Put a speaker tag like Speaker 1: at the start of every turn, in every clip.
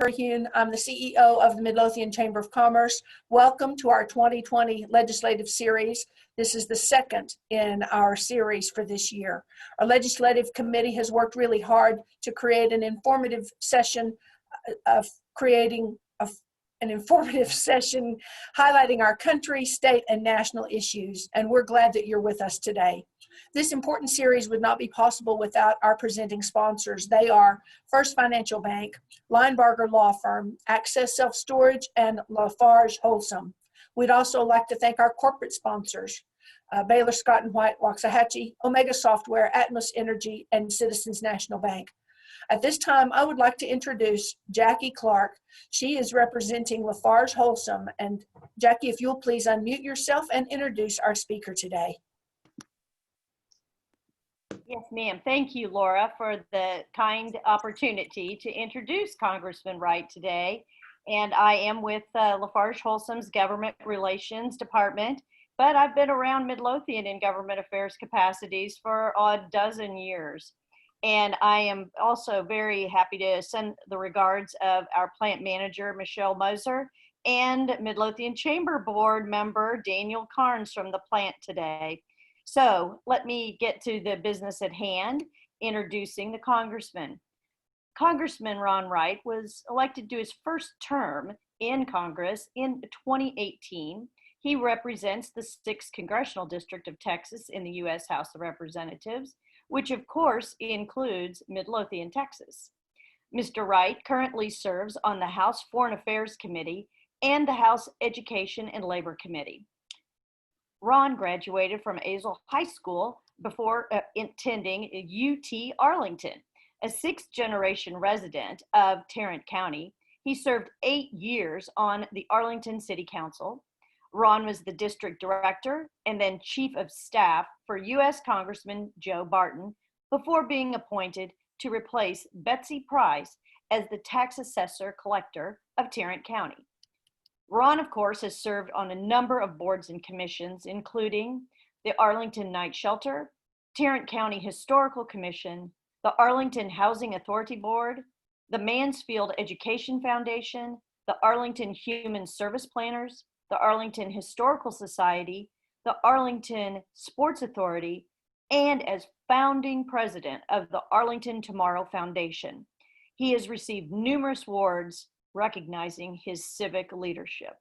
Speaker 1: Terhune. I'm the CEO of the Midlothian Chamber of Commerce. Welcome to our 2020 legislative series. This is the second in our series for this year. Our legislative committee has worked really hard to create an informative session highlighting our country, state, and national issues, and we're glad that you're with us today. This important series would not be possible without our presenting sponsors. They are First Financial Bank, Linebarger Law Firm, Access Self-Storage, and Lafarge Wholesome. We'd also like to thank our corporate sponsors, Baylor Scott & White, Waxahachie, Omega Software, Atmos Energy, and Citizens National Bank. At this time, I would like to introduce Jackie Clark. She is representing Lafarge Wholesome. And Jackie, if you'll please unmute yourself and introduce our speaker today.
Speaker 2: Yes, ma'am. Thank you, Laura, for the kind opportunity to introduce Congressman Wright today. And I am with Lafarge Wholesome's Government Relations Department, but I've been around Midlothian in government affairs capacities for a dozen years. And I am also very happy to send the regards of our plant manager, Michelle Moser, and Midlothian Chamber Board member, Daniel Carnes from the plant today. So let me get to the business at hand, introducing the Congressman. Congressman Ron Wright was elected to his first term in Congress in 2018. He represents the 6th Congressional District of Texas in the U.S. House of Representatives, which of course includes Midlothian, Texas. Mr. Wright currently serves on the House Foreign Affairs Committee and the House Education and Labor Committee. Ron graduated from Azle High School before attending UT Arlington. A 6th-generation resident of Tarrant County, he served 8 years on the Arlington City Council. Ron was the district director and then chief of staff for U.S. Congressman Joe Barton before being appointed to replace Betsy Price as the tax assessor collector of Tarrant County. Ron, of course, has served on a number of boards and commissions, including the Arlington Night Shelter, Tarrant County Historical Commission, the Arlington Housing Authority Board, the Mansfield Education Foundation, the Arlington Human Service Planners, the Arlington Historical Society, the Arlington Sports Authority, and as founding president of the Arlington Tomorrow Foundation. He has received numerous awards recognizing his civic leadership.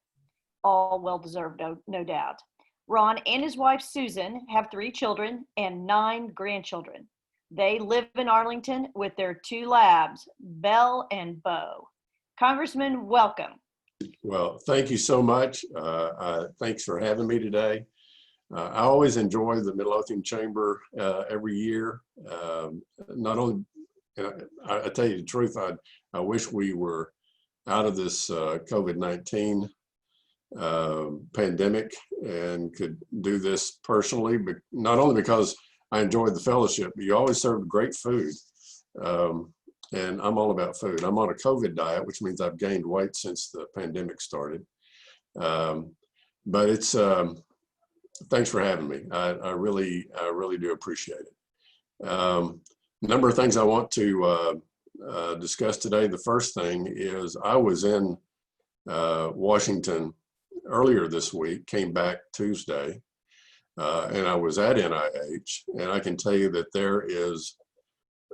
Speaker 2: All well-deserved, no doubt. Ron and his wife, Susan, have 3 children and 9 grandchildren. They live in Arlington with their 2 labs, Belle and Bo. Congressman, welcome.
Speaker 3: Well, thank you so much. Thanks for having me today. I always enjoy the Midlothian Chamber every year. Not only, I tell you the truth, I wish we were out of this COVID-19 pandemic and could do this personally, but not only because I enjoyed the fellowship, but you always served great food. And I'm all about food. I'm on a COVID diet, which means I've gained weight since the pandemic started. But it's, thanks for having me. I really do appreciate it. A number of things I want to discuss today. The first thing is I was in Washington earlier this week, came back Tuesday, and I was at NIH, and I can tell you that there is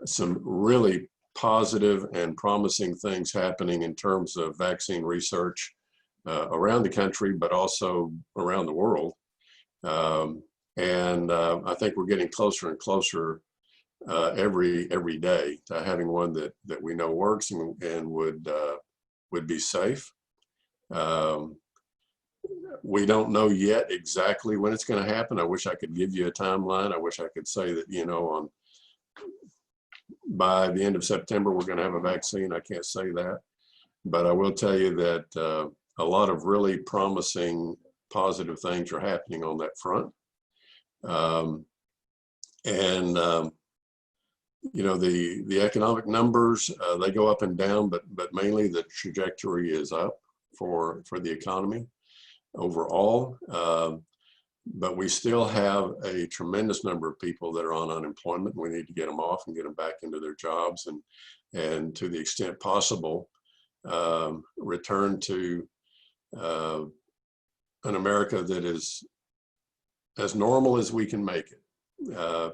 Speaker 3: some really positive and promising things happening in terms of vaccine research around the country, but also around the world. And I think we're getting closer and closer every day to having one that we know works and would be safe. We don't know yet exactly when it's going to happen. I wish I could give you a timeline. I wish I could say that, you know, by the end of September, we're going to have a vaccine. I can't say that, but I will tell you that a lot of really promising, positive things are happening on that front. You know, the economic numbers, they go up and down, but mainly the trajectory is up for the economy overall. But we still have a tremendous number of people that are on unemployment. We need to get them off and get them back into their jobs, and to the extent possible, return to an America that is as normal as we can make it,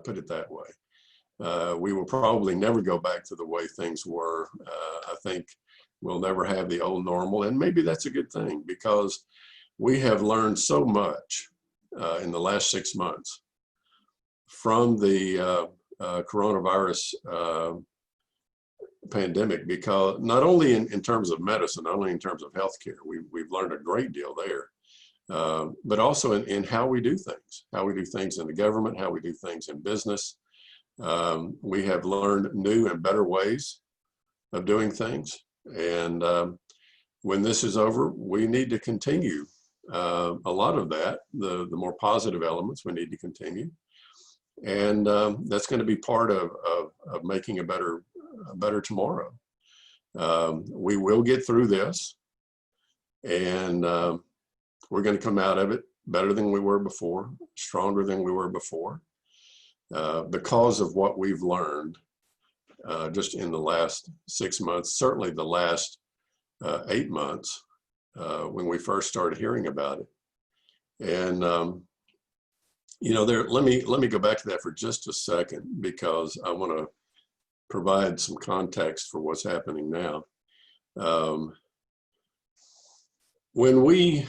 Speaker 3: put it that way. We will probably never go back to the way things were. I think we'll never have the old normal, and maybe that's a good thing, because we have learned so much in the last 6 months from the coronavirus pandemic, because not only in terms of medicine, not only in terms of healthcare, we've learned a great deal there, but also in how we do things in the government, how we do things in business. We have learned new and better ways of doing things. And when this is over, we need to continue a lot of that, the more positive elements we need to continue. And that's going to be part of making a better tomorrow. We will get through this, and we're going to come out of it better than we were before, stronger than we were before, because of what we've learned just in the last 6 months, certainly the last 8 months when we first started hearing about it. And you know, let me go back to that for just a second, because I want to provide some context for what's happening now. When we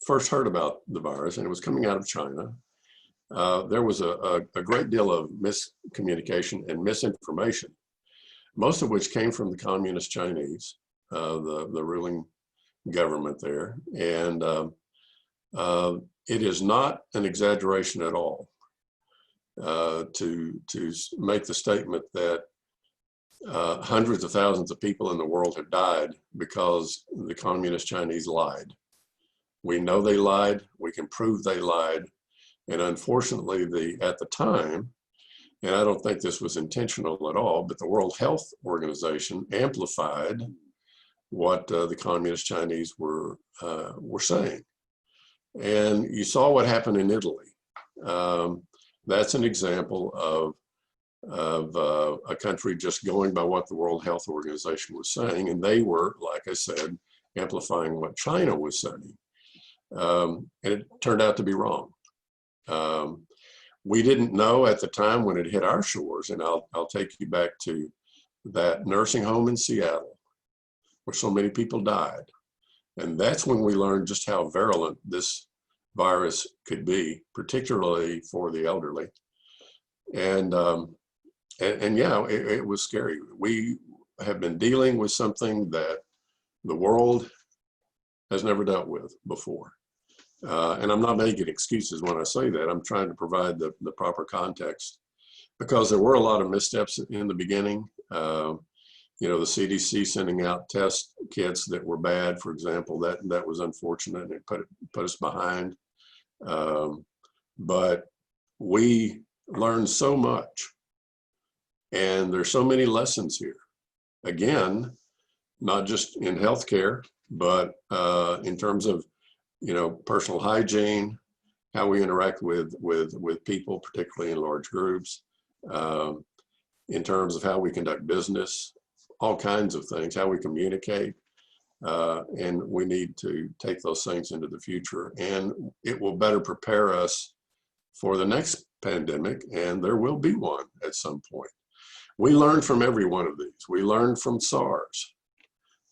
Speaker 3: first heard about the virus, and it was coming out of China, there was a great deal of miscommunication and misinformation, most of which came from the Communist Chinese, the ruling government there. And it is not an exaggeration at all to make the statement that hundreds of thousands of people in the world have died because the Communist Chinese lied. We know they lied. We can prove they lied. And unfortunately, at the time, and I don't think this was intentional at all, but the World Health Organization amplified what the Communist Chinese were saying. And you saw what happened in Italy. That's an example of a country just going by what the World Health Organization was saying, and they were, like I said, amplifying what China was saying. And it turned out to be wrong. We didn't know at the time when it hit our shores, and I'll take you back to that nursing home in Seattle where so many people died. And that's when we learned just how virulent this virus could be, particularly for the elderly. And yeah, it was scary. We have been dealing with something that the world has never dealt with before. And I'm not making excuses when I say that. I'm trying to provide the proper context, because there were a lot of missteps in the beginning. You know, the CDC sending out test kits that were bad, for example, that was unfortunate, and it put us behind. But we learned so much, and there's so many lessons here. Again, not just in healthcare, but in terms of, you know, personal hygiene, how we interact with people, particularly in large groups, in terms of how we conduct business, all kinds of things, how we communicate. And we need to take those things into the future, and it will better prepare us for the next pandemic, and there will be one at some point. We learned from every one of these. We learned from SARS.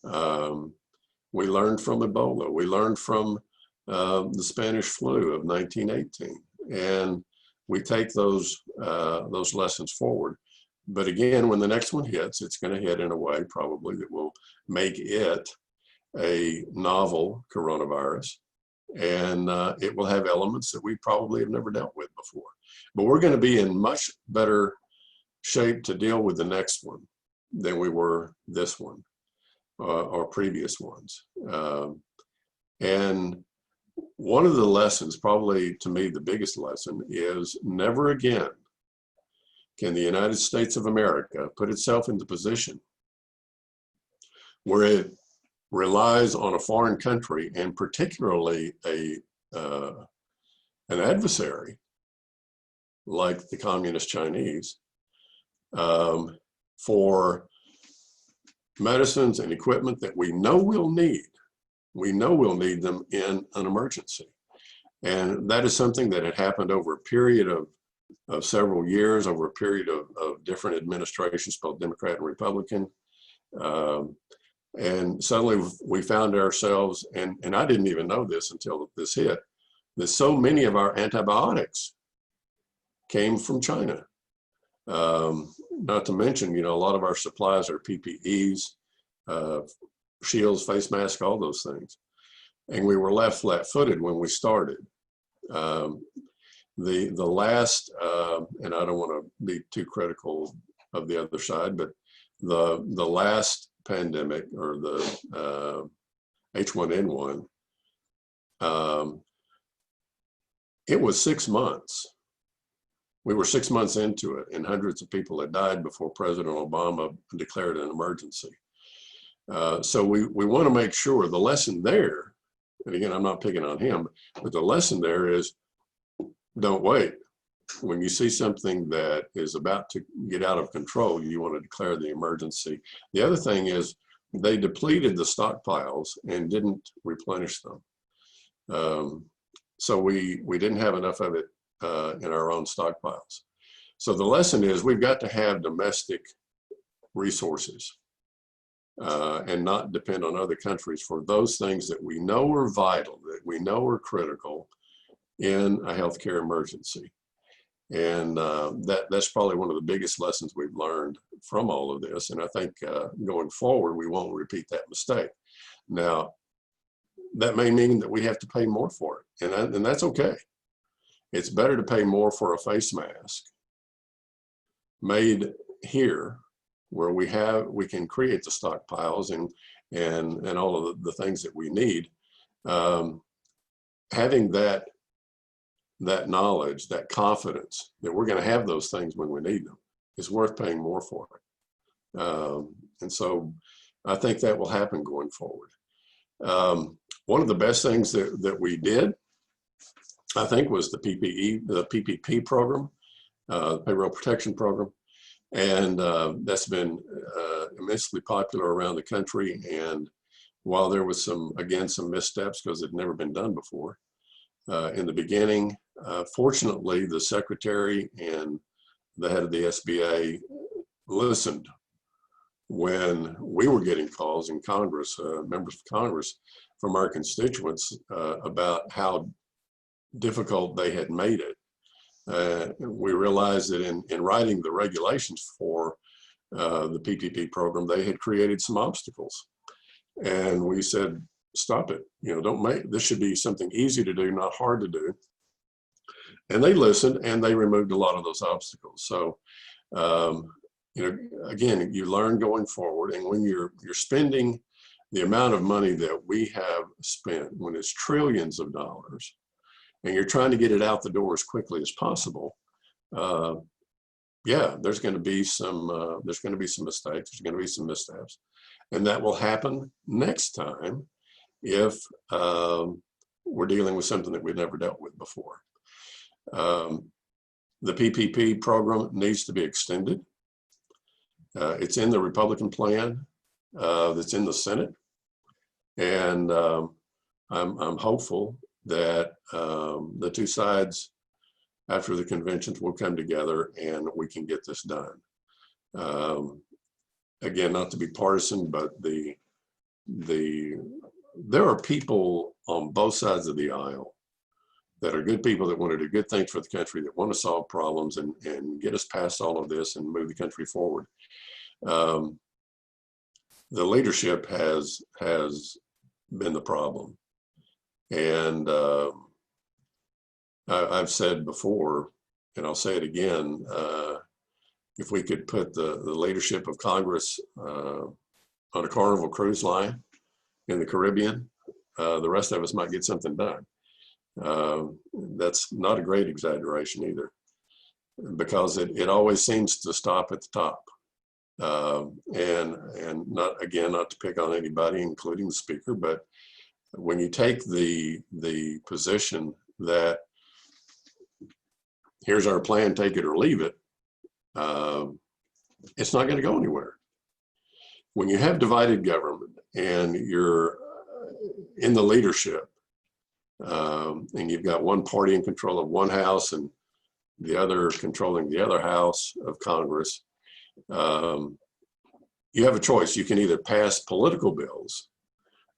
Speaker 3: We learned from Ebola. We learned from the Spanish flu of 1918, and we take those lessons forward. But again, when the next one hits, it's going to hit in a way probably that will make it a novel coronavirus, and it will have elements that we probably have never dealt with before. But we're going to be in much better shape to deal with the next one than we were this one or previous ones. And one of the lessons, probably to me the biggest lesson, is never again can the United States of America put itself in the position where it relies on a foreign country, and particularly an adversary like the Communist Chinese, for medicines and equipment that we know we'll need. We know we'll need them in an emergency. And that is something that had happened over a period of several years, over a period of different administrations, both Democrat and Republican. And suddenly we found ourselves, and I didn't even know this until this hit, that so many of our antibiotics came from China. Not to mention, a lot of our supplies are PPEs, shields, face masks, all those things. And we were left flat-footed when we started. The last, and I don't want to be too critical of the other side, but the last pandemic, or the H1N1, it was 6 months. We were 6 months into it, and hundreds of people had died before President Obama declared an emergency. So we want to make sure the lesson there, and again, I'm not picking on him, but the lesson there is don't wait. When you see something that is about to get out of control, you want to declare the emergency. The other thing is they depleted the stockpiles and didn't replenish them. So we didn't have enough of it in our own stockpiles. So the lesson is we've got to have domestic resources and not depend on other countries for those things that we know are vital, that we know are critical in a healthcare emergency. And that's probably one of the biggest lessons we've learned from all of this. And I think going forward, we won't repeat that mistake. Now, that may mean that we have to pay more for it, and that's okay. It's better to pay more for a face mask made here, where we can create the stockpiles and all of the things that we need. Having that knowledge, that confidence that we're going to have those things when we need them, is worth paying more for it. And so I think that will happen going forward. One of the best things that we did, I think, was the PPP program, Payroll Protection Program. And that's been immensely popular around the country. And while there was some missteps because it had never been done before in the beginning, fortunately, the secretary and the head of the SBA listened when we were getting calls in Congress, members of Congress, from our constituents about how difficult they had made it. We realized that in writing the regulations for the PPP program, they had created some obstacles. And we said, stop it. Don't make, this should be something easy to do, not hard to do. And they listened, and they removed a lot of those obstacles. So, again, you learn going forward. And when you're spending the amount of money that we have spent, when it's trillions of dollars, and you're trying to get it out the door as quickly as possible, there's going to be some mistakes, there's going to be some missteps, and that will happen next time if we're dealing with something that we've never dealt with before. The PPP program needs to be extended. It's in the Republican plan that's in the Senate, and I'm hopeful that the two sides after the conventions will come together and we can get this done. Again, not to be partisan, but there are people on both sides of the aisle that are good people that want to do good things for the country, that want to solve problems and get us past all of this and move the country forward. The leadership has been the problem. And I've said before, and I'll say it again, if we could put the leadership of Congress on a Carnival cruise line in the Caribbean, the rest of us might get something done. That's not a great exaggeration either, because it always seems to stop at the top. And not to pick on anybody, including the speaker, but when you take the position that here's our plan, take it or leave it, it's not going to go anywhere. when you have divided government and you're in the leadership, and you've got one party in control of one house and the other controlling the other house of Congress, you have a choice. You can either pass political bills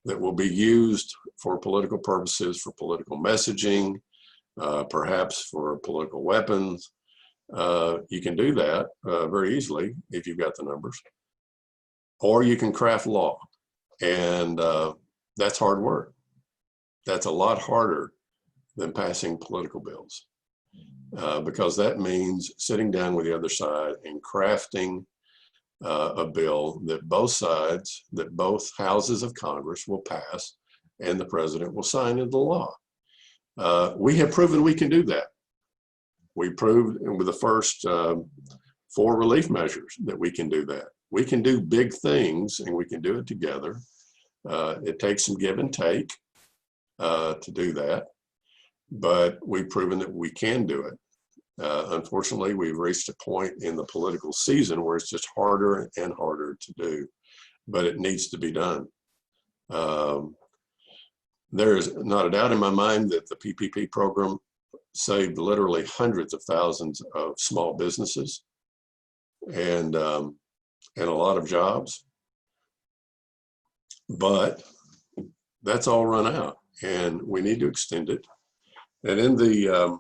Speaker 3: that will be used for political purposes, for political messaging, perhaps for political weapons. You can do that very easily if you've got the numbers. Or you can craft law, and that's hard work. That's a lot harder than passing political bills, because that means sitting down with the other side and crafting a bill that both sides, that both houses of Congress will pass and the president will sign into law. We have proven we can do that. We proved with the first 4 relief measures that we can do that. We can do big things and we can do it together. It takes some give and take to do that, but we've proven that we can do it. Unfortunately, we've reached a point in the political season where it's just harder and harder to do, but it needs to be done. There is not a doubt in my mind that the PPP program saved literally hundreds of thousands of small businesses and a lot of jobs, but that's all run out and we need to extend it. And in the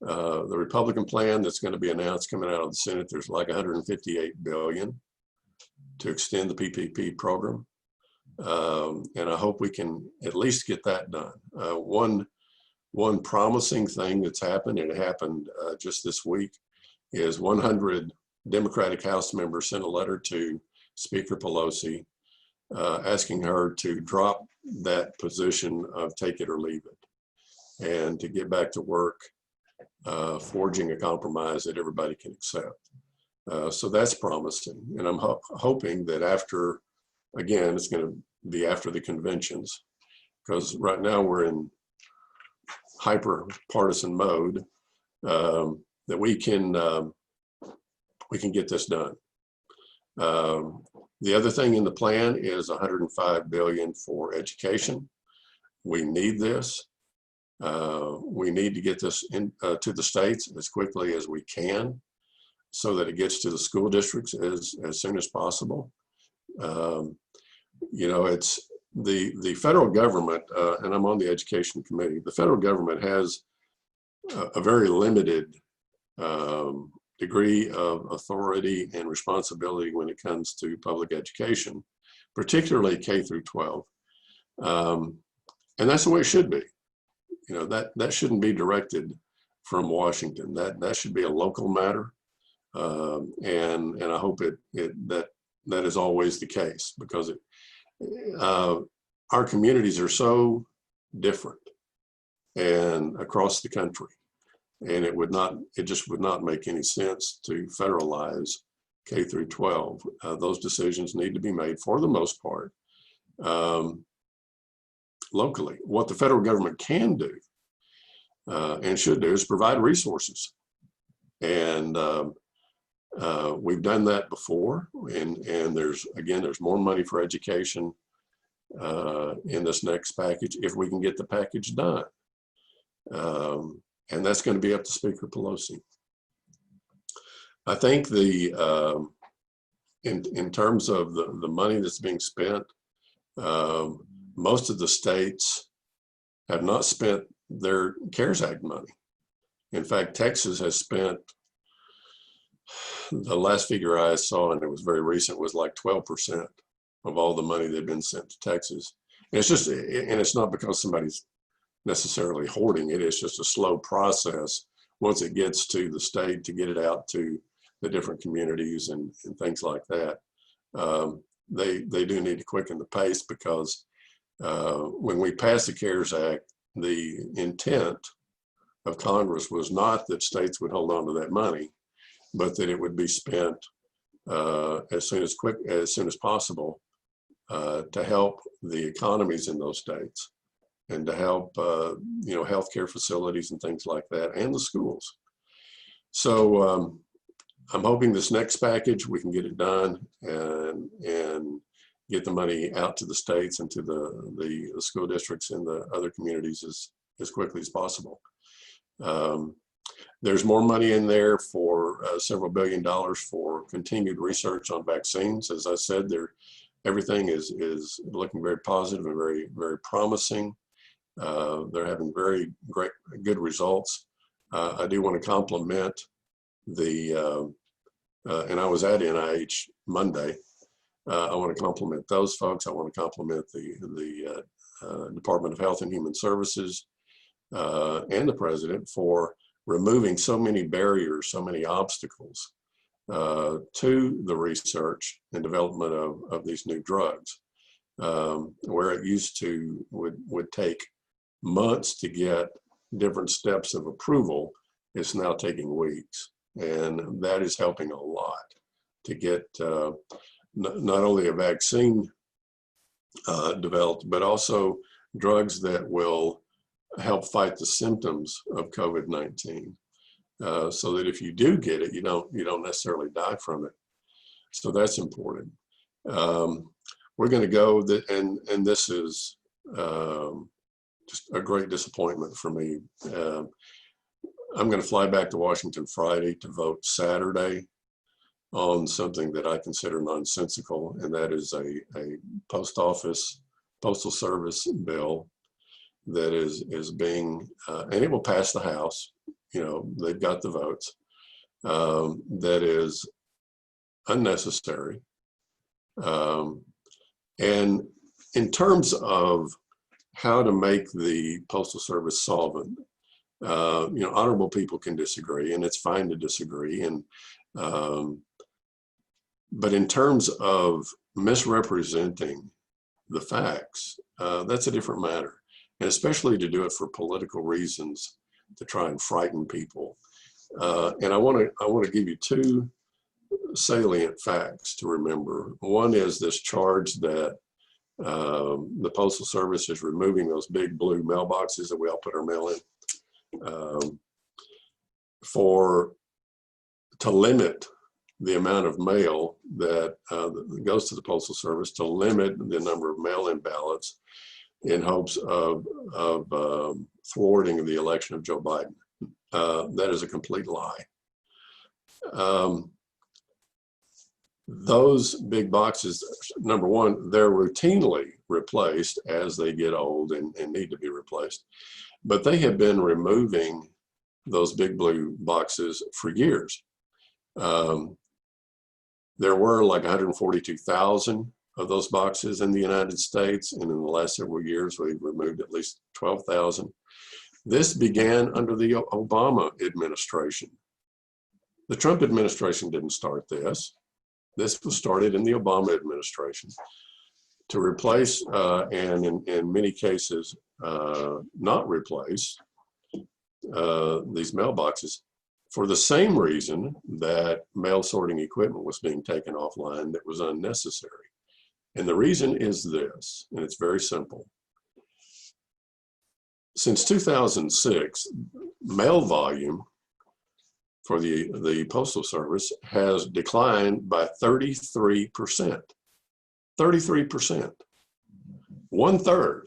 Speaker 3: Republican plan that's going to be announced coming out of the Senate, there's like $158 billion to extend the PPP program. And I hope we can at least get that done. One promising thing that's happened, and it happened just this week, is 100 Democratic House members sent a letter to Speaker Pelosi asking her to drop that position of take it or leave it, and to get back to work forging a compromise that everybody can accept. So that's promising. And I'm hoping that after, again, it's going to be after the conventions, because right now we're in hyper partisan mode, that we can get this done. The other thing in the plan is $105 billion for education. We need this. We need to get this to the states as quickly as we can, so that it gets to the school districts as soon as possible. You know, it's the federal government, and I'm on the education committee. The federal government has a very limited degree of authority and responsibility when it comes to public education, particularly K through 12. And that's the way it should be. You know, that shouldn't be directed from Washington. That should be a local matter. And I hope that is always the case, because our communities are so different and across the country, and it just would not make any sense to federalize K through 12. Those decisions need to be made, for the most part, locally. What the federal government can do and should do is provide resources, and we've done that before, and there's more money for education in this next package if we can get the package done, and that's going to be up to Speaker Pelosi. I think in terms of the money that's being spent, most of the states have not spent their CARES Act money. In fact, Texas has spent, the last figure I saw, and it was very recent, was like 12% of all the money that had been sent to Texas. And it's not because somebody's necessarily hoarding it. It's just a slow process once it gets to the state to get it out to the different communities and things like that. They do need to quicken the pace, because when we passed the CARES Act, the intent of Congress was not that states would hold on to that money, but that it would be spent as soon as possible to help the economies in those states, and to help healthcare facilities and things like that, and the schools. So I'm hoping this next package, we can get it done and get the money out to the states and to the school districts and the other communities as quickly as possible. There's more money in there for several $billion for continued research on vaccines. As I said, everything is looking very positive and very, very promising. They're having very good results. I do want to compliment and I was at NIH Monday. I want to compliment those folks. I want to compliment the Department of Health and Human Services and the president for removing so many barriers, so many obstacles to the research and development of these new drugs, where it used to would take months to get different steps of approval. It's now taking weeks, and that is helping a lot to get not only a vaccine developed, but also drugs that will help fight the symptoms of COVID-19, so that if you do get it, you don't necessarily die from it. So that's important. We're going to go, and this is just a great disappointment for me. I'm going to fly back to Washington Friday to vote Saturday on something that I consider nonsensical, and that is a postal service bill that is being, and it will pass the House. They've got the votes. That is unnecessary. And in terms of how to make the Postal Service solvent, honorable people can disagree, and it's fine to disagree. But in terms of misrepresenting the facts, that's a different matter. And especially to do it for political reasons, to try and frighten people. And I want to give you two salient facts to remember. One is this charge that the Postal Service is removing those big blue mailboxes that we all put our mail in, to limit the amount of mail that goes to the Postal Service, to limit the number of mail-in ballots in hopes of thwarting the election of Joe Biden. That is a complete lie. Those big boxes, number one, they're routinely replaced as they get old and need to be replaced. But they have been removing those big blue boxes for years. There were like 142,000 of those boxes in the United States, and in the last several years, we've removed at least 12,000. This began under the Obama administration. The Trump administration didn't start this. This was started in the Obama administration to replace, and in many cases, not replace these mailboxes for the same reason that mail sorting equipment was being taken offline that was unnecessary. And the reason is this, and it's very simple. Since 2006, mail volume for the Postal Service has declined by 33%. 33%. 1/3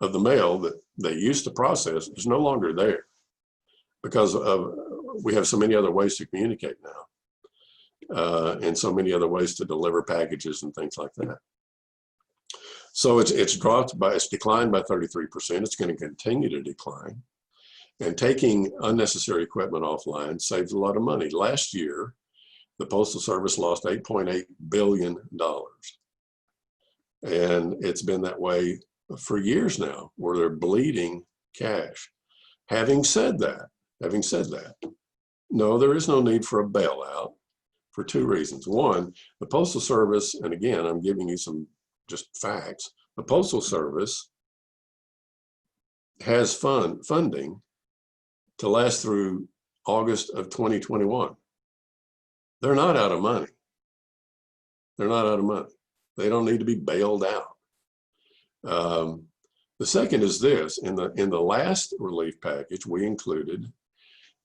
Speaker 3: of the mail that they used to process is no longer there because we have so many other ways to communicate now, and so many other ways to deliver packages and things like that. So it's declined by 33%. It's going to continue to decline. And taking unnecessary equipment offline saves a lot of money. Last year, the Postal Service lost $8.8 billion. And it's been that way for years now, where they're bleeding cash. Having said that, no, there is no need for a bailout for two reasons. One, the Postal Service, and again, I'm giving you some just facts, the Postal Service has funding to last through August of 2021. They're not out of money. They're not out of money. They don't need to be bailed out. The second is this: in the last relief package, we included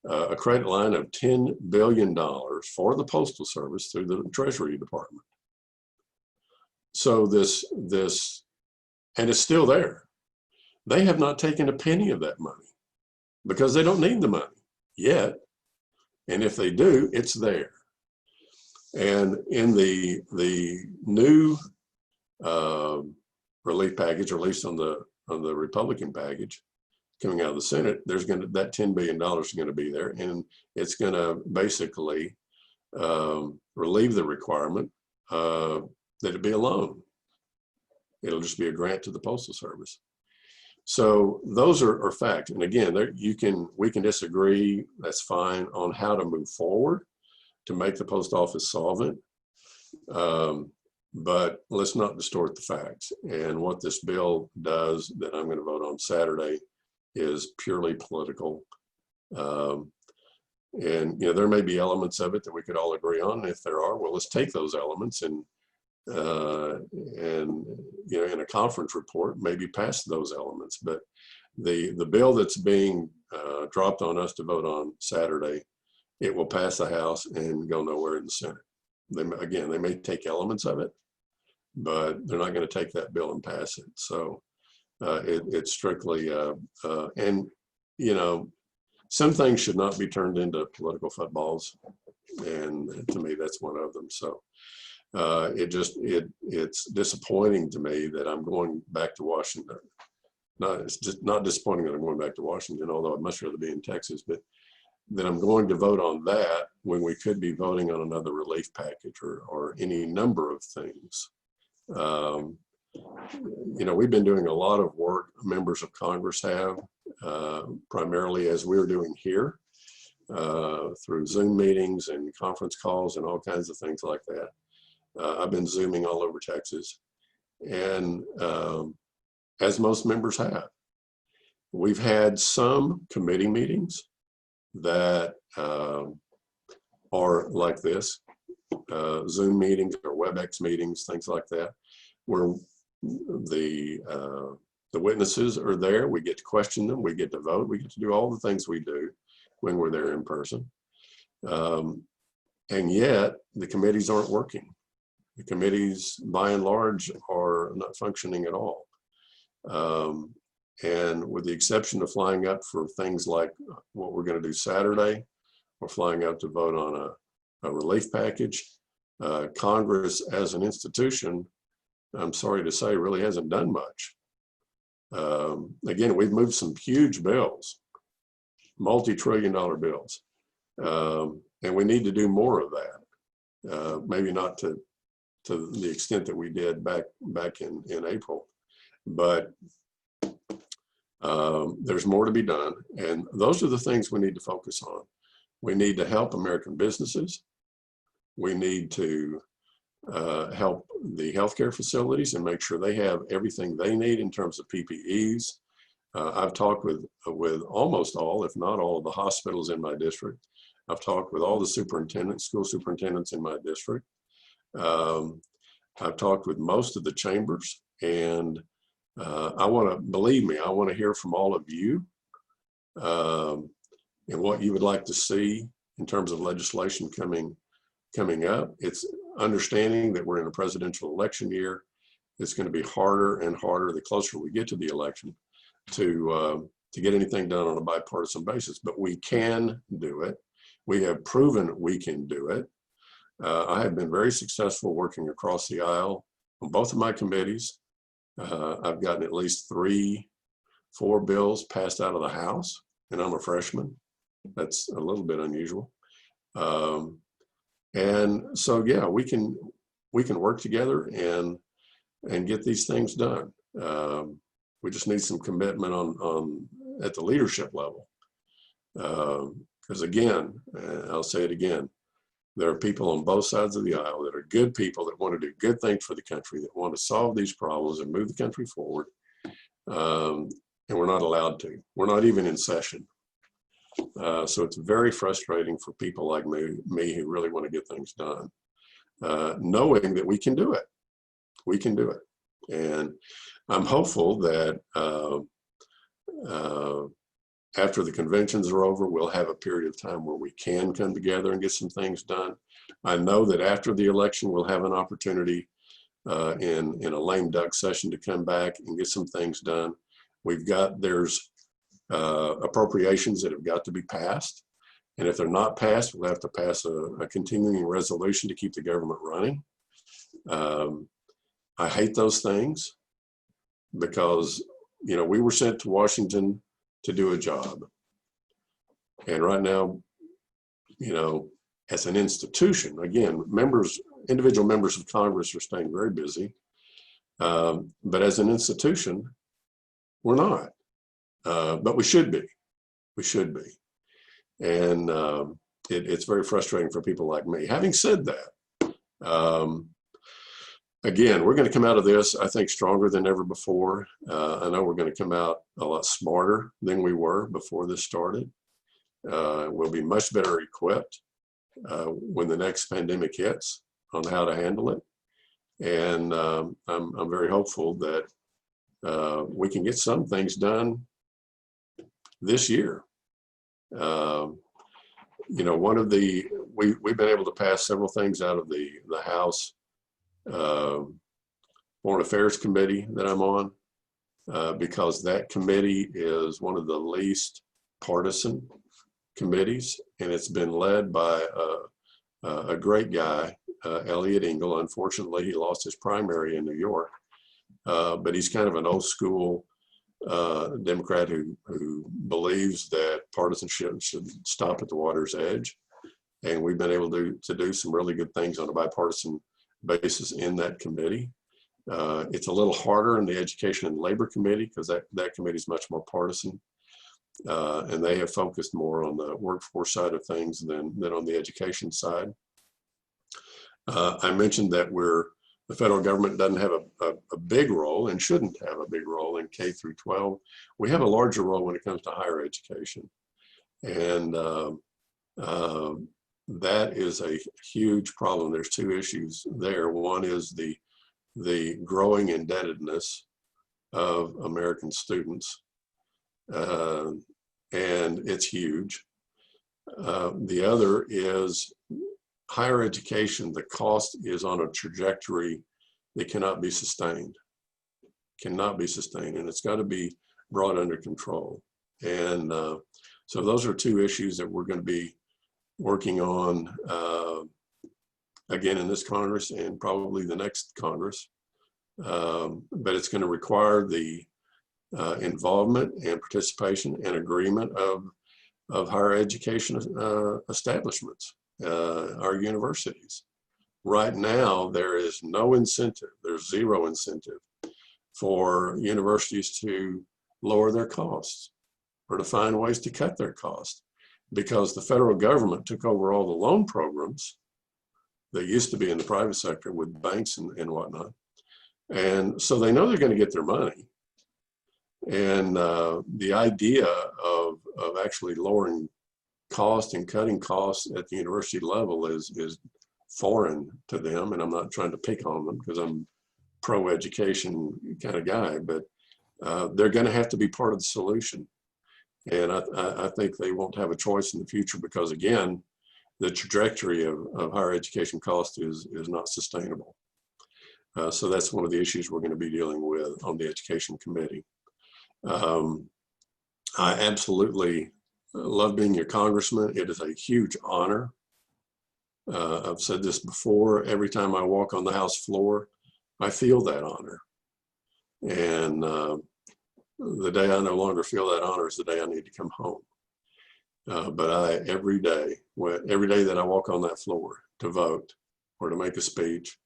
Speaker 3: a credit line of $10 billion for the Postal Service through the Treasury Department. So this, and it's still there. They have not taken a penny of that money because they don't need the money yet. And if they do, it's there. And in the new relief package, or at least on the Republican package coming out of the Senate, there's that $10 billion is going to be there, and it's going to basically relieve the requirement that it be a loan. It'll just be a grant to the Postal Service. So those are facts. And again, we can disagree, that's fine, on how to move forward to make the post office solvent. But let's not distort the facts. And what this bill does that I'm going to vote on Saturday is purely political. And there may be elements of it that we could all agree on. And if there are, well, let's take those elements and in a conference report, maybe pass those elements. But the bill that's being dropped on us to vote on Saturday, it will pass the House and go nowhere in the Senate. They may take elements of it, but they're not going to take that bill and pass it. So it's strictly, and some things should not be turned into political footballs. And to me, that's one of them. So it's disappointing to me that I'm going back to Washington. It's just not disappointing that I'm going back to Washington, although I'd much rather be in Texas, but that I'm going to vote on that when we could be voting on another relief package or any number of things. We've been doing a lot of work, members of Congress have, primarily as we're doing here, through Zoom meetings and conference calls and all kinds of things like that. I've been Zooming all over Texas, and as most members have. We've had some committee meetings that are like this, Zoom meetings or WebEx meetings, things like that, where the witnesses are there. We get to question them, we get to vote, we get to do all the things we do when we're there in person. And yet the committees aren't working. The committees, by and large, are not functioning at all. And with the exception of flying up for things like what we're going to do Saturday, or flying up to vote on a relief package, Congress as an institution, I'm sorry to say, really hasn't done much. Again, we've moved some huge bills, multi-trillion-dollar bills, and we need to do more of that. Maybe not to the extent that we did back in April, but there's more to be done, and those are the things we need to focus on. We need to help American businesses. We need to help the healthcare facilities and make sure they have everything they need in terms of PPEs. I've talked with almost all, if not all, of the hospitals in my district. I've talked with all the superintendents, school superintendents in my district. I've talked with most of the chambers, and believe me, I want to hear from all of you and what you would like to see in terms of legislation coming up. It's understanding that we're in a presidential election year. It's going to be harder and harder the closer we get to the election to get anything done on a bipartisan basis, but we can do it. We have proven we can do it. I have been very successful working across the aisle on both of my committees. I've gotten at least 3-4 bills passed out of the House, and I'm a freshman. That's a little bit unusual. And so, yeah, we can work together and get these things done. We just need some commitment at the leadership level. Because again, I'll say it again, there are people on both sides of the aisle that are good people that want to do good things for the country, that want to solve these problems and move the country forward. And we're not allowed to. We're not even in session. So it's very frustrating for people like me who really want to get things done, knowing that we can do it. We can do it. And I'm hopeful that After the conventions are over, we'll have a period of time where we can come together and get some things done. I know that after the election, we'll have an opportunity in a lame duck session to come back and get some things done. There's appropriations that have got to be passed. And if they're not passed, we'll have to pass a continuing resolution to keep the government running. I hate those things because, you know, we were sent to Washington to do a job. And right now, you know, as an institution, again, individual members of Congress are staying very busy. But as an institution, we're not. But we should be. We should be. And it's very frustrating for people like me. Having said that, again, we're going to come out of this, I think, stronger than ever before. I know we're going to come out a lot smarter than we were before this started. We'll be much better equipped when the next pandemic hits on how to handle it. And I'm very hopeful that we can get some things done this year. You know, we've been able to pass several things out of the House Foreign Affairs Committee that I'm on, because that committee is one of the least partisan committees, and it's been led by a great guy, Elliot Engel. Unfortunately, he lost his primary in New York, but he's kind of an old school Democrat who believes that partisanship should stop at the water's edge. And we've been able to do some really good things on a bipartisan basis in that committee. It's a little harder in the Education and Labor Committee because that committee is much more partisan. And they have focused more on the workforce side of things than on the education side. I mentioned that the federal government doesn't have a big role and shouldn't have a big role in K through 12. We have a larger role when it comes to higher education. And that is a huge problem. There's two issues there. One is the growing indebtedness of American students. And it's huge. The other is higher education. The cost is on a trajectory that cannot be sustained, and it's got to be brought under control. And so those are two issues that we're going to be working on again in this Congress and probably the next Congress. But it's going to require the involvement and participation and agreement of higher education establishments, our universities. Right now, there is no incentive, there's zero incentive for universities to lower their costs or to find ways to cut their costs, because the federal government took over all the loan programs that used to be in the private sector with banks and whatnot. And so they know they're going to get their money. And the idea of actually lowering cost and cutting costs at the university level is foreign to them. And I'm not trying to pick on them because I'm pro-education kind of guy, but they're going to have to be part of the solution. And I think they won't have a choice in the future because, again, the trajectory of higher education cost is not sustainable. So that's one of the issues we're going to be dealing with on the Education Committee. I absolutely love being your congressman. It is a huge honor. I've said this before, every time I walk on the House floor, I feel that honor. And the day I no longer feel that honor is the day I need to come home. But every day that I walk on that floor to vote or to make a speech,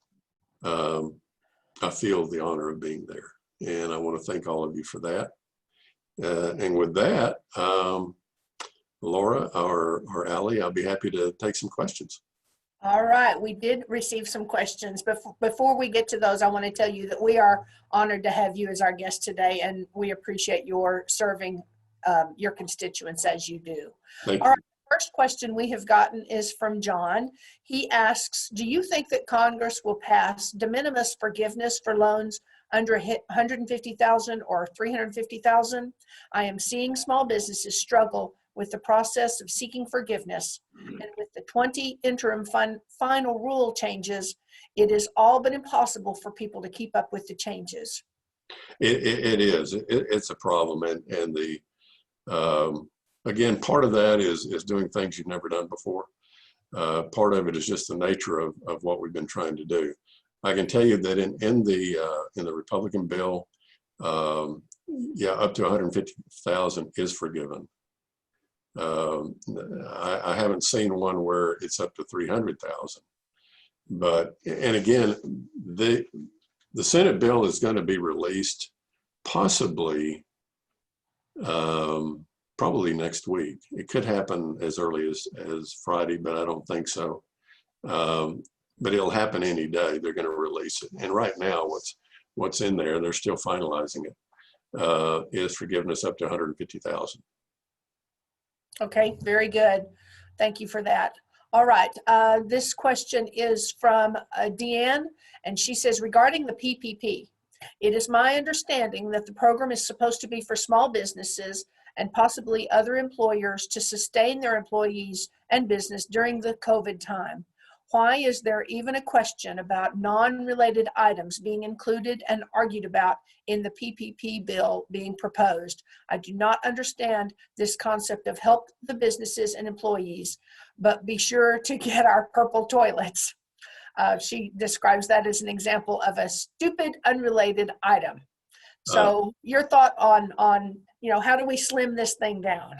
Speaker 3: I feel the honor of being there. And I want to thank all of you for that. And with that, Laura or Allie, I'll be happy to take some questions.
Speaker 1: All right, we did receive some questions. Before we get to those, I want to tell you that we are honored to have you as our guest today, and we appreciate your serving your constituents as you do.
Speaker 3: Thank you.
Speaker 1: All right, the first question we have gotten is from John. He asks, do you think that Congress will pass de minimis forgiveness for loans under 150,000 or 350,000. I am seeing small businesses struggle with the process of seeking forgiveness. And with the 20 interim final rule changes, it is all but impossible for people to keep up with the changes.
Speaker 3: It is. It's a problem. And the, again, part of that is doing things you've never done before. Part of it is just the nature of what we've been trying to do. I can tell you that in the Republican bill, yeah, up to 150,000 is forgiven. I haven't seen one where it's up to 300,000. But, and again, the Senate bill is going to be released possibly, probably next week. It could happen as early as Friday, but I don't think so. But it'll happen any day. They're going to release it. And right now, what's in there, they're still finalizing it, is forgiveness up to 150,000.
Speaker 1: Okay, very good. Thank you for that. All right, this question is from Deanne, and she says, regarding the PPP, it is my understanding that the program is supposed to be for small businesses and possibly other employers to sustain their employees and business during the COVID time. Why is there even a question about non-related items being included and argued about in the PPP bill being proposed? I do not understand this concept of help the businesses and employees, but be sure to get our purple toilets. She describes that as an example of a stupid, unrelated item. So your thought on how do we slim this thing down?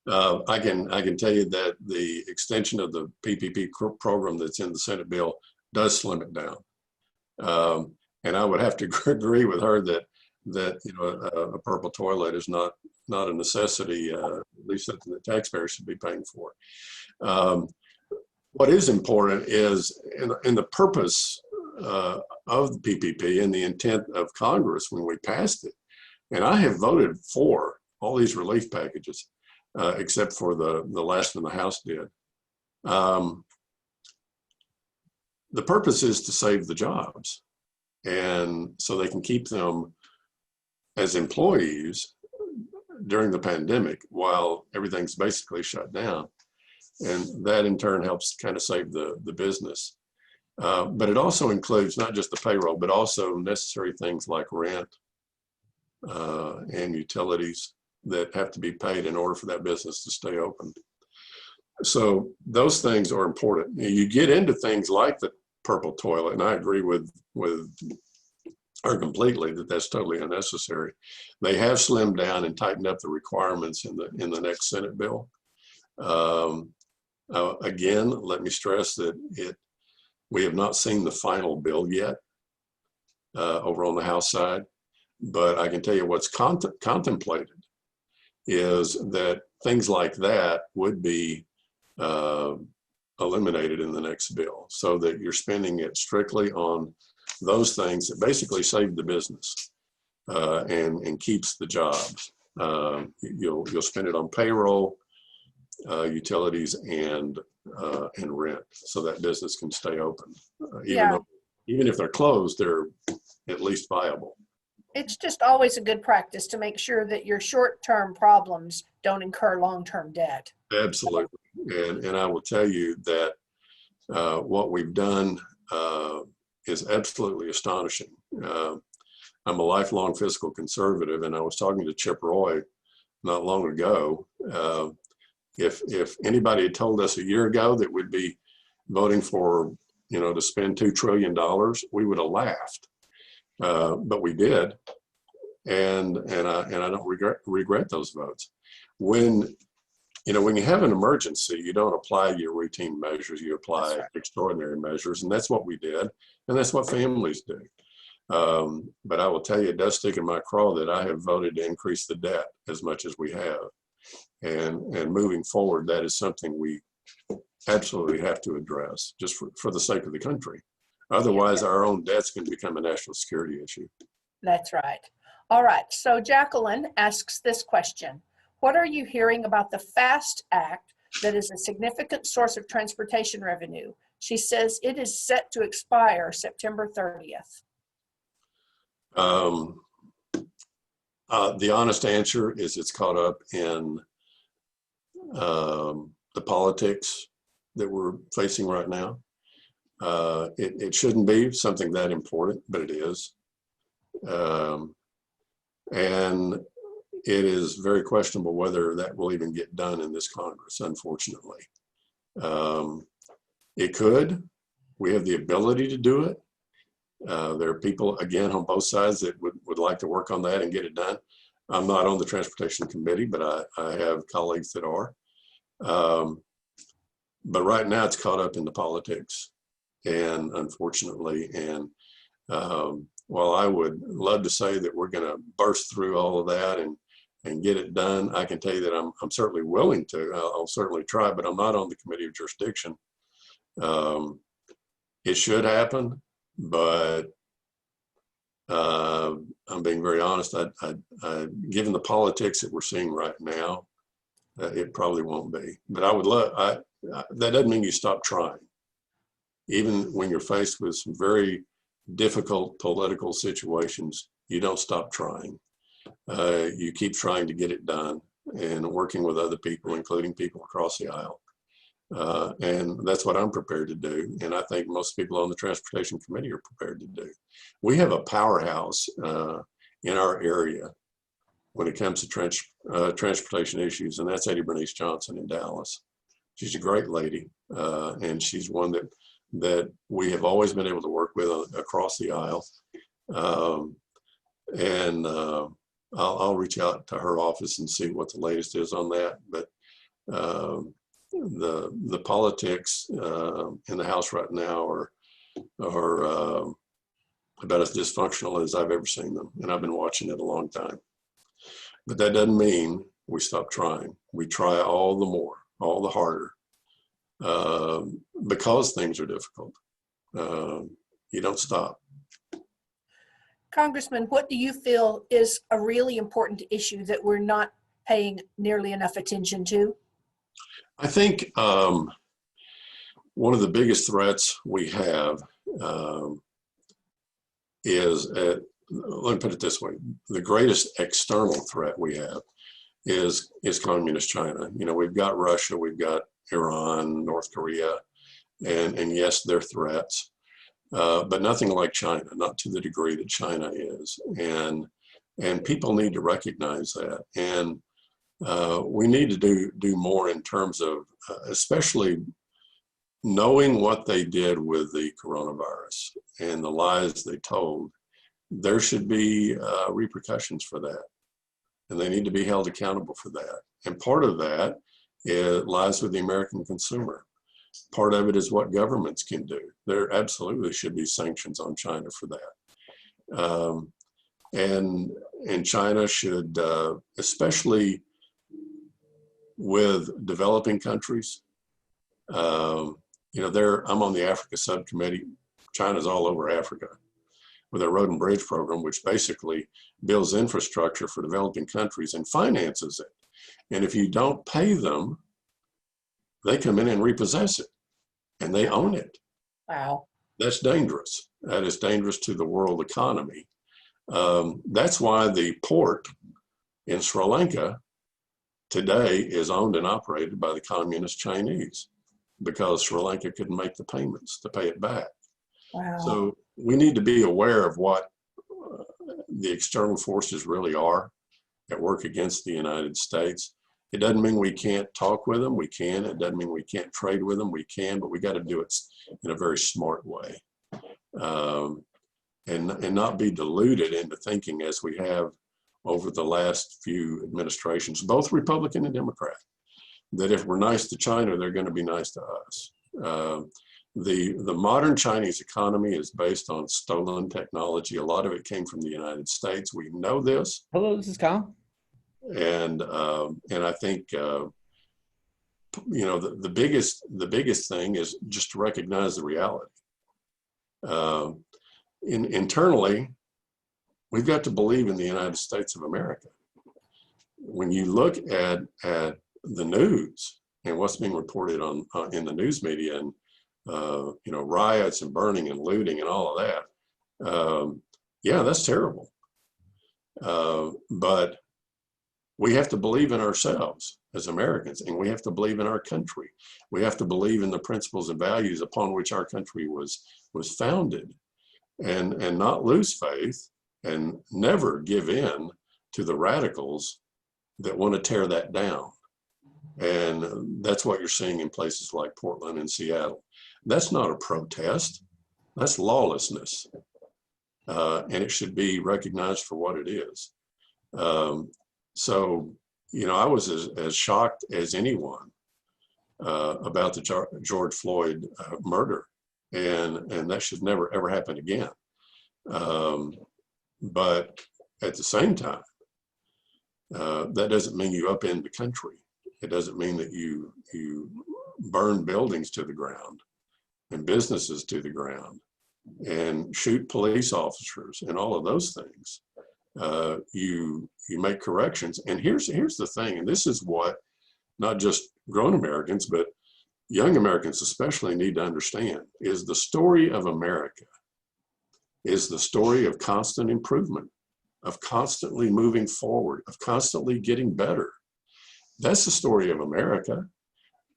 Speaker 3: I can tell you that the extension of the PPP program that's in the Senate bill does slim it down. And I would have to agree with her that a purple toilet is not a necessity, at least something that taxpayers should be paying for. What is important is in the purpose of the PPP and the intent of Congress when we passed it. And I have voted for all these relief packages, except for the last one the House did. The purpose is to save the jobs, and so they can keep them as employees during the pandemic while everything's basically shut down. And that in turn helps kind of save the business. But it also includes not just the payroll, but also necessary things like rent and utilities that have to be paid in order for that business to stay open. So those things are important. You get into things like the purple toilet, and I agree with her completely that that's totally unnecessary. They have slimmed down and tightened up the requirements in the next Senate bill. Again, let me stress that we have not seen the final bill yet over on the House side, but I can tell you what's contemplated is that things like that would be eliminated in the next bill, so that you're spending it strictly on those things that basically save the business and keeps the jobs. You'll spend it on payroll, utilities, and rent, so that business can stay open. Even if they're closed, they're at least viable.
Speaker 1: It's just always a good practice to make sure that your short-term problems don't incur long-term debt.
Speaker 3: Absolutely. And I will tell you that what we've done is absolutely astonishing. I'm a lifelong fiscal conservative, and I was talking to Chip Roy not long ago. If anybody had told us a year ago that we'd be voting for, to spend $2 trillion, we would have laughed. But we did, and I don't regret those votes. When you have an emergency, you don't apply your routine measures, you apply extraordinary measures, and that's what we did, and that's what families do. But I will tell you, it does stick in my craw that I have voted to increase the debt as much as we have, and moving forward, that is something we absolutely have to address, just for the sake of the country. Otherwise, our own debts can become a national security issue.
Speaker 1: That's right. All right. So Jacqueline asks this question. What are you hearing about the FAST Act that is a significant source of transportation revenue? She says it is set to expire September 30th.
Speaker 3: The honest answer is it's caught up in the politics that we're facing right now. It shouldn't be something that important, but it is. And it is very questionable whether that will even get done in this Congress, unfortunately. It could. We have the ability to do it. There are people, again, on both sides that would like to work on that and get it done. I'm not on the Transportation Committee, but I have colleagues that are. But right now it's caught up in the politics, and unfortunately, and while I would love to say that we're going to burst through all of that and get it done, I can tell you that I'm certainly willing to. I'll certainly try, but I'm not on the Committee of Jurisdiction. It should happen, but I'm being very honest. Given the politics that we're seeing right now, it probably won't be. But I would love. That doesn't mean you stop trying. Even when you're faced with some very difficult political situations, you don't stop trying. You keep trying to get it done and working with other people, including people across the aisle. And that's what I'm prepared to do. And I think most people on the Transportation Committee are prepared to do. We have a powerhouse in our area when it comes to transportation issues, and that's Eddie Bernice Johnson in Dallas. She's a great lady, and she's one that we have always been able to work with across the aisle. I'll reach out to her office and see what the latest is on that. But the politics in the House right now are about as dysfunctional as I've ever seen them, and I've been watching it a long time. But that doesn't mean we stop trying. We try all the more, all the harder, because things are difficult. You don't stop.
Speaker 1: Congressman, what do you feel is a really important issue that we're not paying nearly enough attention to?
Speaker 3: I think one of the biggest threats we have is, let me put it this way, the greatest external threat we have is communist China. You know, we've got Russia, we've got Iran, North Korea, and yes, they're threats, but nothing like China, not to the degree that China is. And people need to recognize that. And we need to do more in terms of especially knowing what they did with the coronavirus and the lies they told. There should be repercussions for that, and they need to be held accountable for that. And part of that lies with the American consumer. Part of it is what governments can do. There absolutely should be sanctions on China for that. And China should, especially with developing countries, you know, I'm on the Africa subcommittee. China's all over Africa with their road and bridge program, which basically builds infrastructure for developing countries and finances it. And if you don't pay them, they come in and repossess it, and they own it.
Speaker 1: Wow.
Speaker 3: That's dangerous. That is dangerous to the world economy. That's why the port in Sri Lanka today is owned and operated by the communist Chinese, because Sri Lanka couldn't make the payments to pay it back.
Speaker 1: Wow.
Speaker 3: So we need to be aware of what the external forces really are that work against the United States. It doesn't mean we can't talk with them. We can. It doesn't mean we can't trade with them. We can, but we got to do it in a very smart way, and not be deluded into thinking, as we have over the last few administrations, both Republican and Democrat, that if we're nice to China, they're going to be nice to us. The modern Chinese economy is based on stolen technology. A lot of it came from the United States. We know this.
Speaker 4: Hello, this is Kyle.
Speaker 3: And I think you know, the biggest thing is just to recognize the reality. Internally, we've got to believe in the United States of America. When you look at the news and what's being reported on in the news media, and you know, riots and burning and looting and all of that, Yeah, that's terrible. But we have to believe in ourselves as Americans, and we have to believe in our country. We have to believe in the principles and values upon which our country was founded, and not lose faith and never give in to the radicals that want to tear that down. And that's what you're seeing in places like Portland and Seattle. That's not a protest. That's lawlessness. And it should be recognized for what it is. So, you know, I was as shocked as anyone about the George Floyd murder, and that should never ever happen again. But at the same time, that doesn't mean you upend the country. It doesn't mean that you burn buildings to the ground and businesses to the ground and shoot police officers and all of those things. You make corrections. And here's the thing, and this is what not just grown Americans, but young Americans especially need to understand, is the story of America is the story of constant improvement, of constantly moving forward, of constantly getting better. That's the story of America.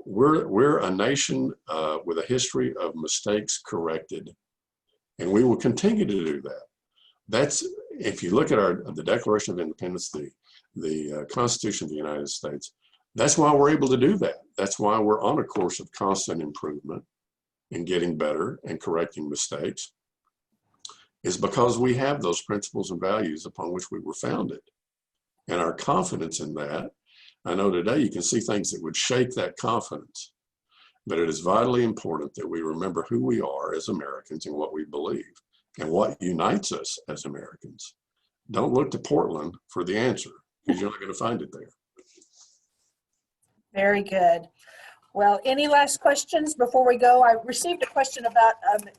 Speaker 3: We're a nation with a history of mistakes corrected, and we will continue to do that. That's, if you look at the Declaration of Independence, the Constitution of the United States, that's why we're able to do that. That's why we're on a course of constant improvement and getting better and correcting mistakes, is because we have those principles and values upon which we were founded. And our confidence in that, I know today you can see things that would shake that confidence, but it is vitally important that we remember who we are as Americans and what we believe and what unites us as Americans. Don't look to Portland for the answer, because you're not going to find it there.
Speaker 1: Very good. Well, any last questions before we go? I received a question about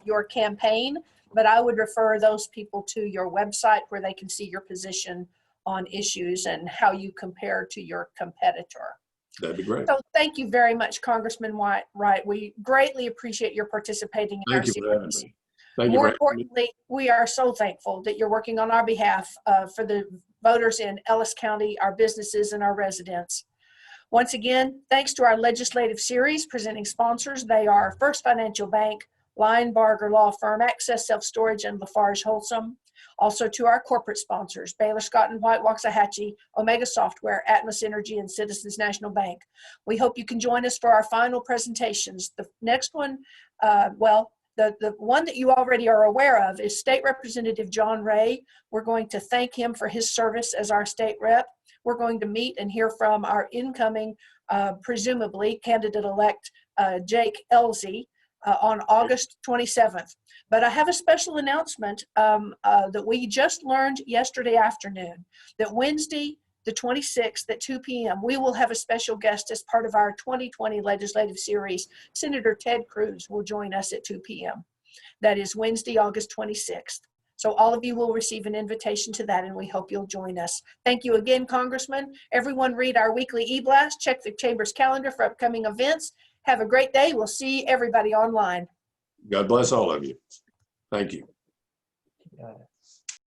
Speaker 1: your campaign, but I would refer those people to your website where they can see your position on issues and how you compare to your competitor.
Speaker 3: That'd be great.
Speaker 1: So thank you very much, Congressman Wright. We greatly appreciate your participating in our
Speaker 3: Thank you for having
Speaker 1: series.
Speaker 3: me. Thank you.
Speaker 1: More importantly, we are so thankful that you're working on our behalf for the voters in Ellis County, our businesses, and our residents. Once again, thanks to our legislative series presenting sponsors. They are First Financial Bank, Lyon Barger Law Firm, Access Self Storage, and Lafarge Holcim. Also to our corporate sponsors, Baylor Scott & White, Waxahachie, Omega Software, Atmos Energy, and Citizens National Bank. We hope you can join us for our final presentations. The next one, the one that you already are aware of is State Representative John Ray. We're going to thank him for his service as our state rep. We're going to meet and hear from our incoming, presumably, candidate-elect Jake Elsey on August 27th. But I have a special announcement that we just learned yesterday afternoon, that Wednesday, the 26th at 2 p.m., we will have a special guest as part of our 2020 legislative series. Senator Ted Cruz will join us at 2 p.m. That is Wednesday, August 26th. So all of you will receive an invitation to that, and we hope you'll join us. Thank you again, Congressman. Everyone read our weekly e-blast. Check the Chamber's calendar for upcoming events. Have a great day. We'll see everybody online.
Speaker 3: God bless all of you. Thank you.